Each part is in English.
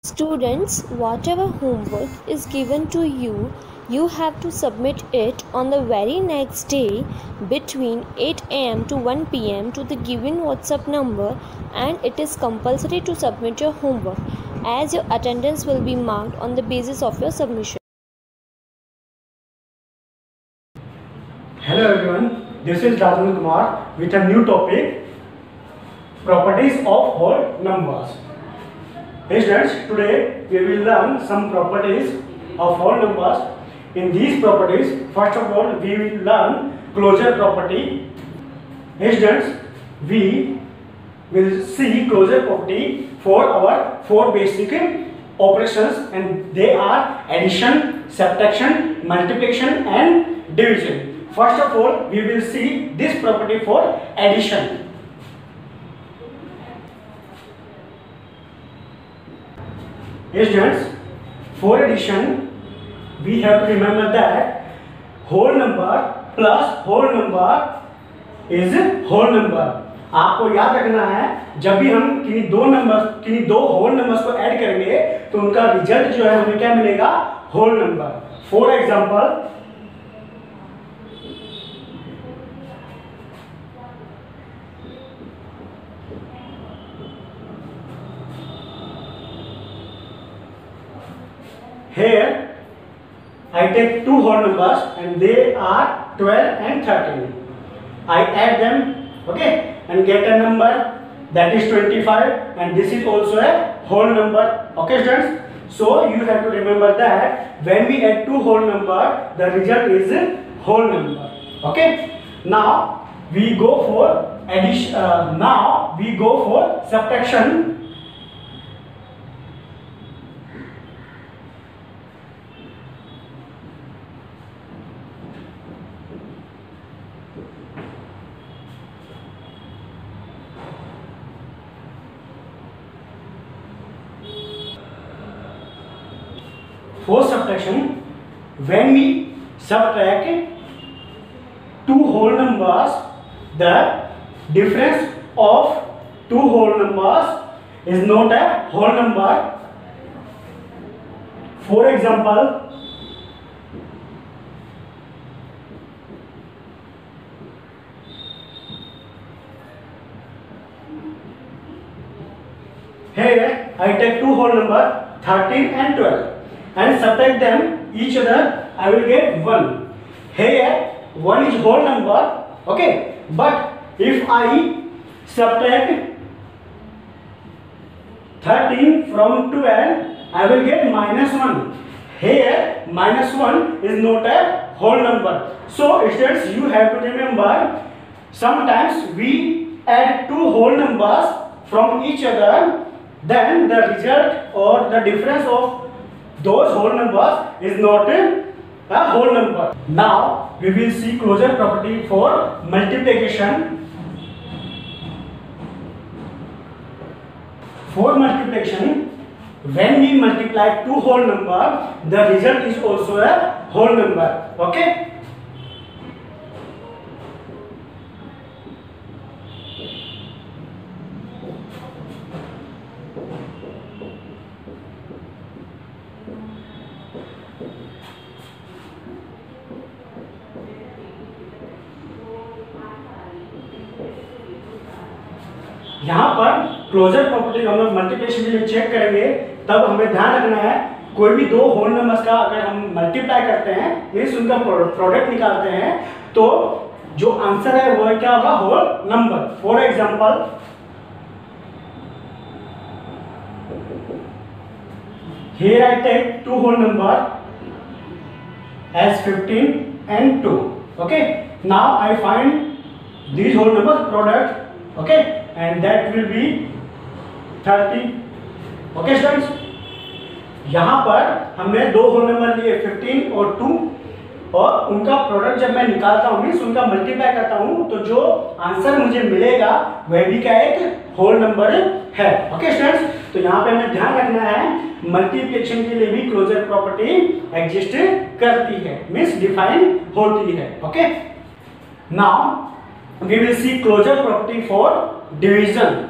Students, whatever homework is given to you, you have to submit it on the very next day between 8 am to 1 pm to the given WhatsApp number, and it is compulsory to submit your homework as your attendance will be marked on the basis of your submission. Hello everyone, this is Rajendra Kumar with a new topic, properties of whole numbers. Hey students, today we will learn some properties of whole numbers. In these properties, first of all we will learn closure property. Hey students, we will see closure property for our four basic operations, and they are addition, subtraction, multiplication and division. First of all, we will see this property for addition. Yes, students, for addition, we have to remember that whole number plus whole number is whole number. आपको याद रखना है, जब भी हम किन्हीं दो whole numbers को ऐड करेंगे तो उनका रिजल्ट जो है हमें क्या मिलेगा, whole number. For example, here I take two whole numbers and they are 12 and 13. I add them, okay, and get a number that is 25, and this is also a whole number. Okay students, so you have to remember that when we add two whole number, the result is a whole number. Okay, now we go for addition. Now we go for subtraction. For subtraction, when we subtract two whole numbers, the difference of two whole numbers is not a whole number. For example, here I take two whole numbers 13 and 12 and subtract them each other, I will get 1. Here 1 is whole number, okay, but if I subtract 13 from 12, I will get -1. Here -1 is not a whole number. So students, you have to remember, sometimes we add two whole numbers from each other, then the result or the difference of those whole numbers is not a whole number. Now we will see closure property for multiplication. For multiplication, when we multiply two whole number, the result is also a whole number. Okay. यहाँ पर closure property हम लोग multiplication के लिए check करेंगे, तब हमें ध्यान रखना है कोई भी दो होल नंबर्स का अगर हम मल्टीप्लाई करते हैं, मींस उनका प्रोडक्ट निकालते हैं, तो जो आंसर है वो क्या होगा, whole number. For example, here I take two whole number as 15 and 2. Okay, now I find these whole numbers product, okay, and that will be 30. Okay students, यहाँ पर हमने दो होल नंबर लिए 15 और 2, और उनका प्रोडक्ट जब मैं निकालता हूँ, मीन्स उनका मल्टीप्लाई करता हूँ, तो जो आंसर मुझे मिलेगा वह भी क्या एक होल नंबर है. ओके स्टूडेंट्स, तो यहाँ पे हमें ध्यान रखना है मल्टीप्लिकेशन के लिए भी क्लोजर प्रॉपर्टी एग्जिस्ट करती है, मीन्स डिफाइन होती है. Okay, now we will see closure property for division.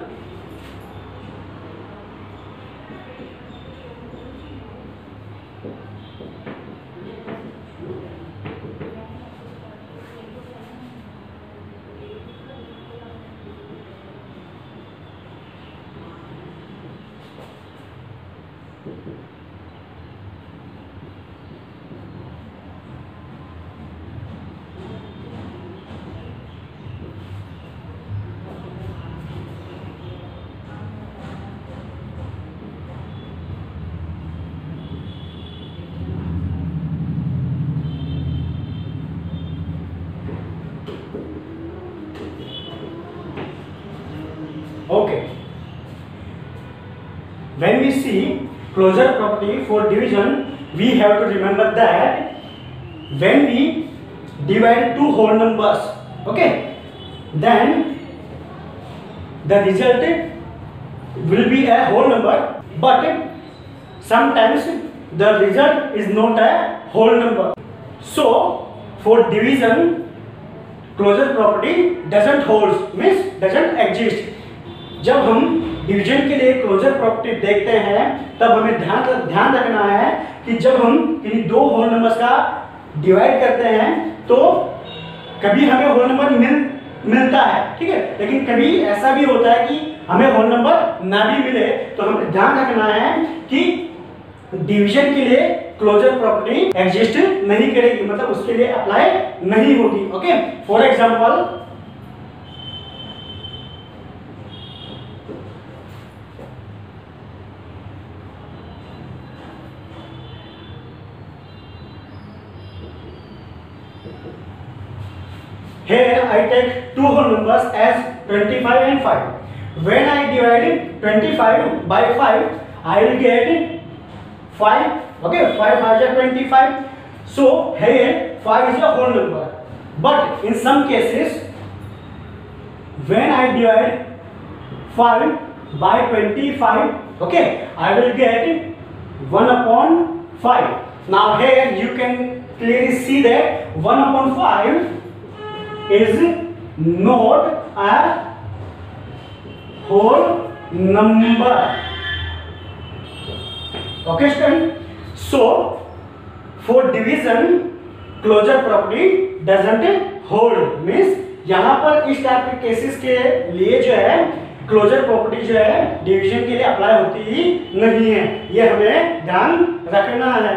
when we see closure property for division, we have to remember that when we divide two whole numbers, okay, then the result will be a whole number, but sometimes the result is not a whole number. So for division, closure property doesn't hold, means doesn't exist. जब हम division के लिए closure property देखते हैं तब हमें ध्यान रखना है कि जब हम किन्हीं दो होल नंबर्स का डिवाइड करते हैं तो कभी हमें होल नंबर मिलता है, ठीक है, लेकिन कभी ऐसा भी होता है कि हमें होल नंबर ना भी मिले। तो हमें ध्यान रखना है कि डिवीजन के लिए क्लोजर प्रॉपर्टी एग्जिस्ट नहीं करेगी, मतलब उसके लिए अप्लाई नहीं होगी। Okay, for example here I take two whole numbers as 25 and 5. When I divide 25 by 5, I will get 5. Okay, 5 5 is 25. So here 5 is a whole number. But in some cases, when I divide 5 by 25, okay, I will get 1 upon 5. Now here you can clearly see that 1 upon 5 is not a whole number. Okay, student. So for division, closure property doesn't hold, means यहाँ पर इस type के cases के लिए जो है closure property जो है डिवीजन के लिए अप्लाई होती ही नहीं है, ये हमें ध्यान रखना है।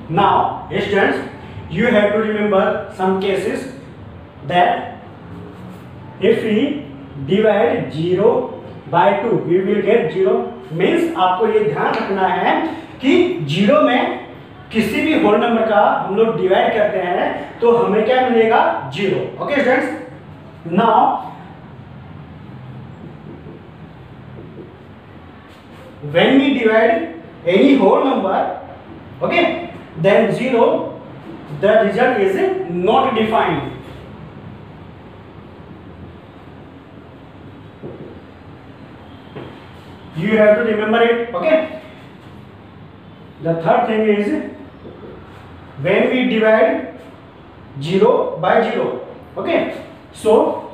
Now students, you have to remember some cases that if we divide 0 by 2 we will get 0, means आपको ये ध्यान रखना है कि 0 में किसी भी होल नंबर का हम लोग डिवाइड करते हैं तो हमें क्या मिलेगा, 0। Okay students, now when we divide any whole number, okay, then 0, the result is not defined. You have to remember it. Okay, the third thing is when we divide 0 by 0, okay, so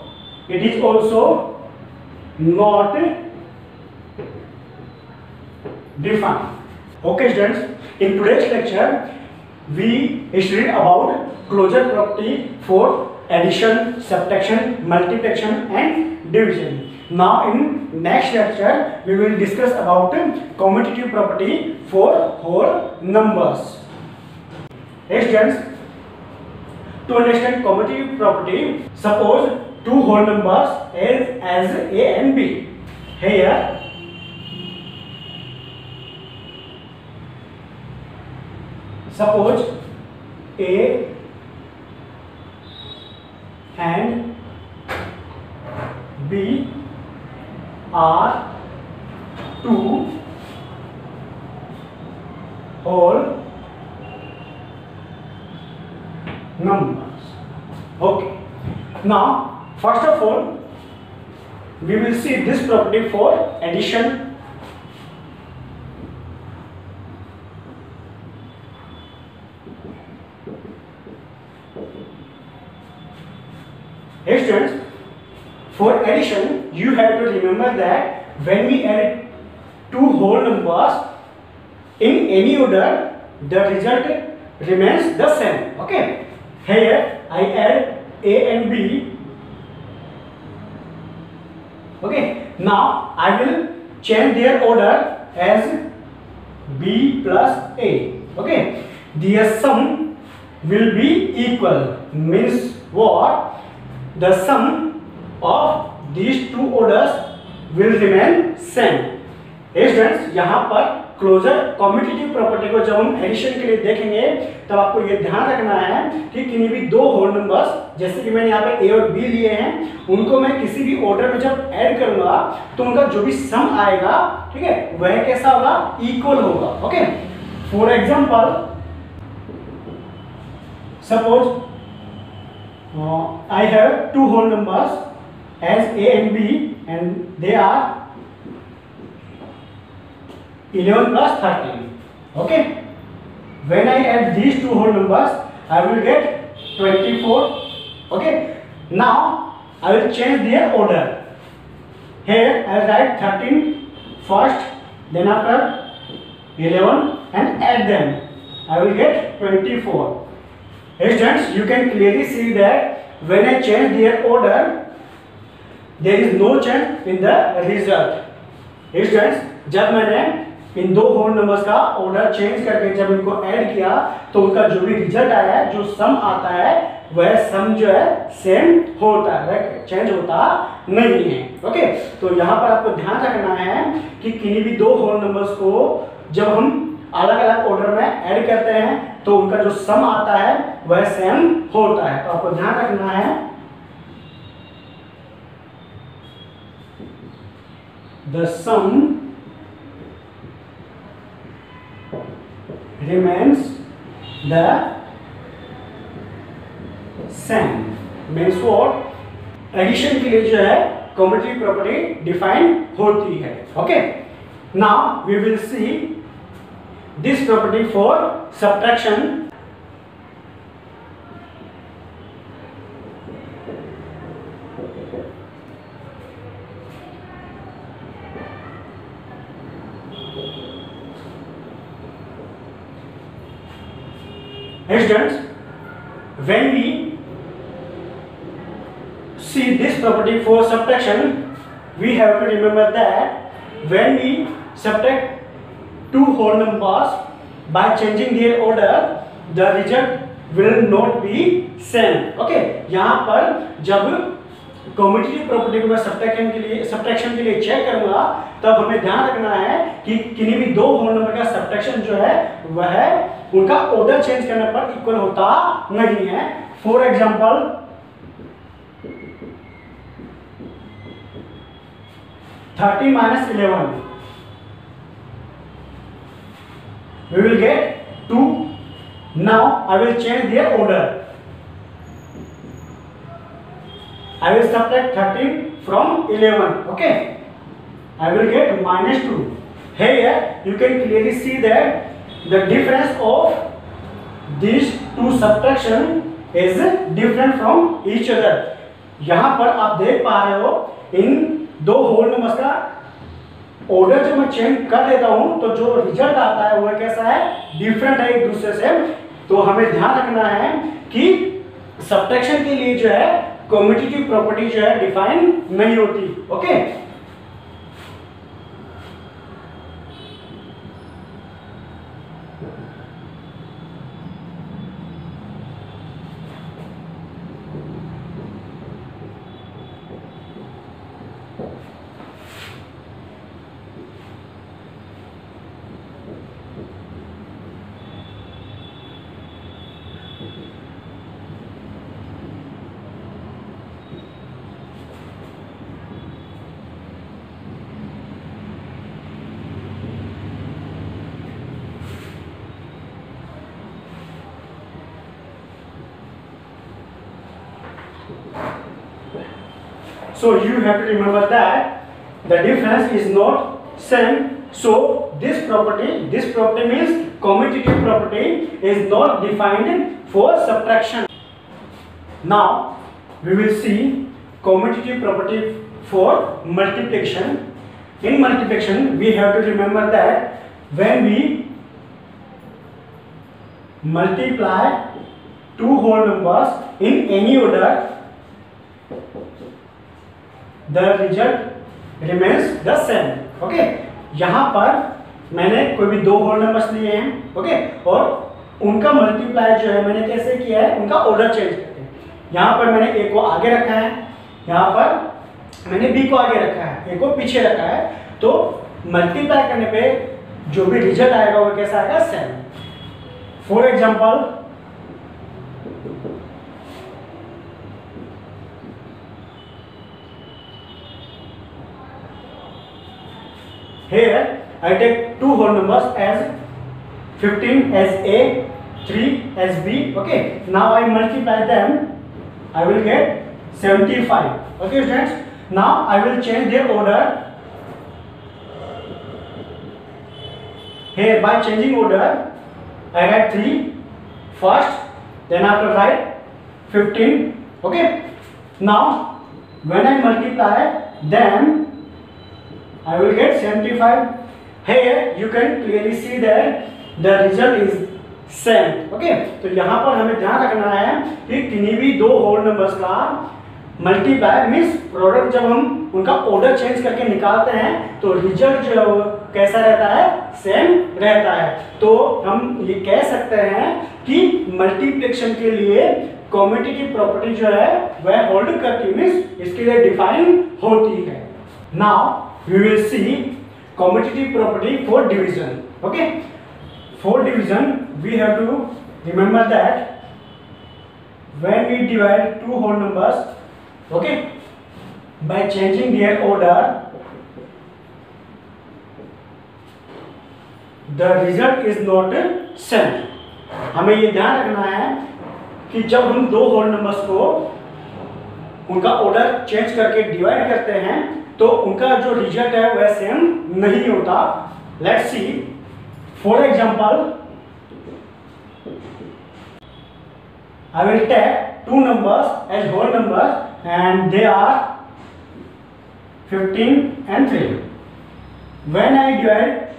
it is also not defined. Okay students, in today's lecture we studied about closure property for addition, subtraction, multiplication and division. Now in next lecture we will discuss about commutative property for whole numbers. Hey students, to understand commutative property, suppose two whole numbers as A and B. Here suppose A and B are two whole numbers. Okay, now first of all we will see this property for addition. Hey students, for addition you have to remember that when we add two whole numbers in any order, the result remains the same. Okay, here I add A and B. Okay, now I will change their order as B plus A. Okay, their sum will be equal, means what? The sum of these two orders will remain same. Students, यहाँ पर closure commutative property को जब हम addition के लिए देखेंगे तब आपको ये ध्यान रखना है कि किन्हीं भी दो होल नंबर्स, जैसे कि मैंने यहाँ पे ए और बी लिए हैं, उनको मैं किसी भी ऑर्डर में जब ऐड करूंगा तो उनका जो भी सम आएगा, ठीक है, वह कैसा होगा, इक्वल होगा। Okay, for example suppose I have two whole numbers as a and b and they are 11 plus 13. Okay, when I add these two whole numbers I will get 24. Okay, now I will change their order. Here I will write 13 first, then after 11 and add them. I will get 24. Students, you can clearly see that when I change their order, there is no change in the result. Students, जब मैंने इन दो whole numbers का order change करके जब इनको add किया तो उनका जो भी रिजल्ट आया है, जो सम आता है, वह सम जो है सेम होता है, चेंज होता नहीं है। ओके, तो यहाँ पर आपको ध्यान रखना है कि किन्हीं भी दो होल नंबर्स को जब हम अलग अलग ऑर्डर में ऐड करते हैं तो उनका जो सम आता है वह सेम होता है। तो आपको ध्यान रखना है the sum remains the same. Means what, addition के लिए जो है कॉम्यूटेटिव प्रॉपर्टी डिफाइन होती है। Okay, now we will see this property for subtraction. Students, when we see this property for subtraction, we have to remember that when we subtract two whole numbers by changing their order, the result will not be same. Okay, यहाँ पर जब commutative property को मैं subtraction के लिए check करूंगा तब हमें ध्यान रखना है कि किन्हीं भी दो होल नंबर का सब्ट्रैक्शन जो है वह उनका ऑर्डर चेंज करने पर इक्वल होता नहीं है। For example, thirty minus 11 we will get 2. Now I will change their order. I will subtract 13 from 11. Okay, I will get minus 2. Here you can clearly see that the difference of these two subtraction is different from each other. यहाँ पर आप देख पा रहे हो इन दो whole numbers का order जो मैं चेंज कर देता हूं तो जो रिजल्ट आता है वह कैसा है, डिफरेंट है एक दूसरे से। तो हमें ध्यान रखना है कि सब्ट्रैक्शन के लिए जो है कॉम्यूटेटिव प्रॉपर्टी जो है डिफाइन नहीं होती। Okay, so you have to remember that the difference is not same. So this property means commutative property is not defined for subtraction. Now we will see commutative property for multiplication. In multiplication we have to remember that when we multiply two whole numbers in any order, the result remains the same. Okay, यहाँ पर मैंने कोई भी दो whole numbers लिए हैं, okay, और उनका मल्टीप्लाई जो है मैंने कैसे किया है, उनका ऑर्डर चेंज करके। यहाँ पर मैंने ए को आगे रखा है, यहाँ पर मैंने बी को आगे रखा है, ए को पीछे रखा है। तो मल्टीप्लाई करने पे जो भी रिजल्ट आएगा वो कैसा आएगा, same. For example, here I take two whole numbers as 15 as A, 3 as B. Okay, now I multiply them, I will get 75. Okay students, now I will change their order. Here by changing order, I write 3 first, then after write 15. Okay, now when I multiply them, I will get 75. Here you can clearly see that the result is same. Okay, तो यहाँ पर हमें ध्यान रखना है कि किन्हीं भी दो होल नंबर्स का मल्टीप्लाई मीन्स प्रोडक्ट जब हम उनका ऑर्डर चेंज करके निकालते हैं तो रिजल्ट जो है वो कैसा रहता है, सेम रहता है। तो हम ये कह सकते हैं कि मल्टीप्लिकेशन के लिए कॉम्यूटेटिव प्रॉपर्टी जो है वह होल्ड करती है, मीन्स इसके लिए डिफाइन होती है। Now we will see commutative property for division. Okay, for division we have to remember that when we divide two whole numbers, okay, by changing their order, the result is not same. हमें ये ध्यान रखना है कि जब हम दो whole numbers को उनका ऑर्डर चेंज करके डिवाइड करते हैं तो उनका जो रिजल्ट है वह सेम नहीं होता। Let's see, for example I will take two numbers as whole numbers and they are 15 and 3. When I divide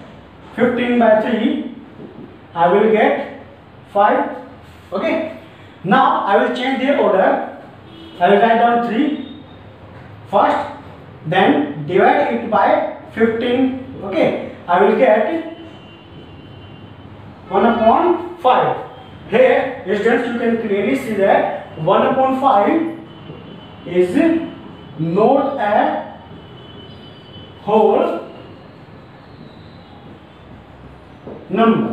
15 by 3, I will get 5. Okay, now I will change their order. I will write down 3 first, then divide it by 15. Okay, I will get 1/5. Here students, you can clearly see that 1/5 is not a whole number.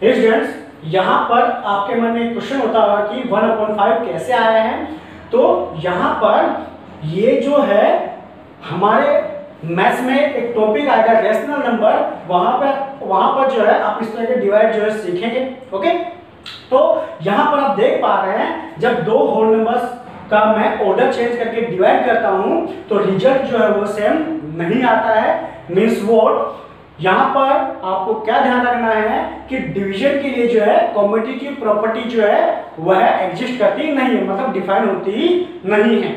students, यहाँ पर आपके मन में एक question होता होगा कि 1/5 कैसे आया है। तो यहाँ पर ये जो है हमारे मैथ्स में एक टॉपिक आएगा रेशनल नंबर, वहां पर जो है आप इस तरह के डिवाइड जो है सीखेंगे। ओके, तो यहाँ पर आप देख पा रहे हैं जब दो होल नंबर्स का मैं ऑर्डर चेंज करके डिवाइड करता हूं तो रिजल्ट जो है वो सेम नहीं आता है। मीन्स व्हाट, यहाँ पर आपको क्या ध्यान रखना है कि डिवीजन के लिए जो है कॉम्यूटेटिव प्रॉपर्टी जो है वह एग्जिस्ट करती नहीं है, मतलब डिफाइन होती नहीं है।